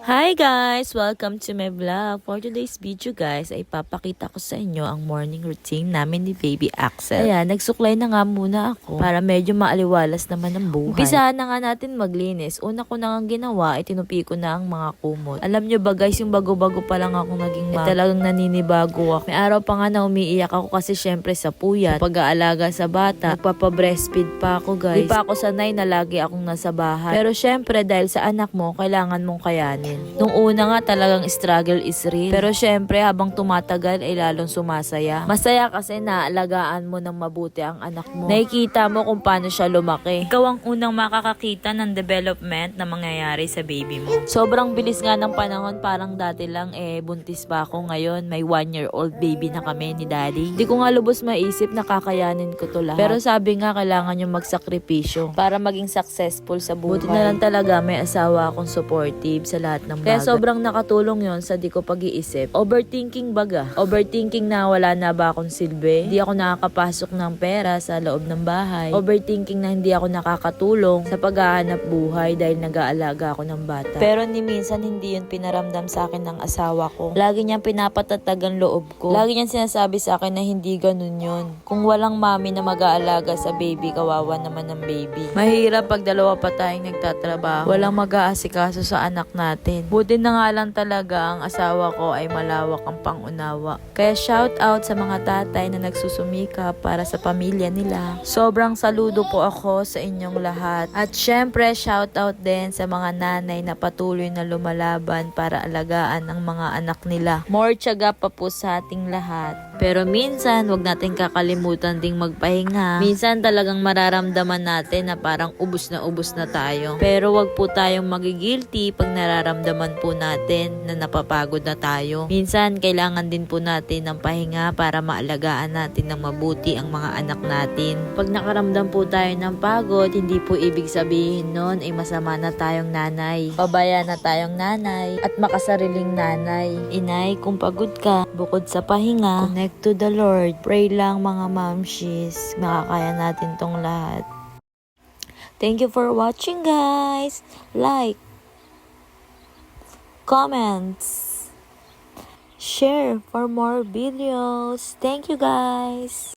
Hi guys! Welcome to my vlog. For today's video guys, ay papakita ko sa inyo ang morning routine namin ni Baby Axel. Ayan, nagsuklay na nga muna ako para medyo maaliwalas naman ang buhay. Umpisahan na nga natin maglinis. Una ko na nga ginawa, ay tinupi ko na ang mga kumot. Alam nyo ba guys, yung bago-bago pa lang ako naging talagang naninibago ako. May araw pa nga na umiiyak ako kasi syempre sa puyat, pag-aalaga sa bata, nagpapa-breastfeed pa ako guys. Di pa ako sanay na lagi akong nasa bahay. Pero syempre dahil sa anak mo, kailangan mong kayanin. Nung una nga talagang struggle is real. Pero syempre habang tumatagal ay lalong sumasaya. Masaya kasi naalagaan mo ng mabuti ang anak mo. Nakikita mo kung paano siya lumaki. Ikaw ang unang makakakita ng development na mangyayari sa baby mo. Sobrang bilis nga ng panahon, parang dati lang buntis pa ako. Ngayon may 1-year-old baby na kami ni daddy. Hindi ko nga lubos maisip na kakayanin ko to lahat. Pero sabi nga kailangan yung magsakripisyo para maging successful sa buhay. Buti na lang talaga may asawa akong supportive sa lahat ng bagay. Kaya sobrang nakatulong yon sa di ko pag-iisip. Overthinking baga. Overthinking na wala na ba akong silbi. Hindi ako nakakapasok ng pera sa loob ng bahay. Overthinking na hindi ako nakakatulong sa paghahanap buhay dahil nag-aalaga ako ng bata. Pero ni minsan hindi yun pinaramdam sa akin ng asawa ko. Lagi niyang pinapatatag ang loob ko. Lagi niyang sinasabi sa akin na hindi ganun yun. Kung walang mami na mag-aalaga sa baby, kawawa naman ng baby. Mahirap pag dalawa pa tayong nagtatrabaho. Walang mag-aasikaso sa anak natin. Buti na nga lang talaga ang asawa ko ay malawak ang pangunawa. Kaya shout out sa mga tatay na nagsusumikap para sa pamilya nila. Sobrang saludo po ako sa inyong lahat. At syempre shout out din sa mga nanay na patuloy na lumalaban para alagaan ang mga anak nila. More tiyaga pa po sa ating lahat. Pero minsan wag natin kakalimutan ding magpahinga. Minsan talagang mararamdaman natin na parang ubos na tayo. Pero wag po tayong magigilty pag nararamdaman po natin na napapagod na tayo. Minsan, kailangan din po natin ng pahinga para maalagaan natin ng mabuti ang mga anak natin. Pag nakaramdam po tayo ng pagod, hindi po ibig sabihin nun ay masama na tayong nanay. Pabaya na tayong nanay at makasariling nanay. Inay, kung pagod ka, bukod sa pahinga, connect to the Lord. Pray lang mga mamshis. Makakaya natin tong lahat. Thank you for watching guys. Like, comments, share for more videos. Thank you guys.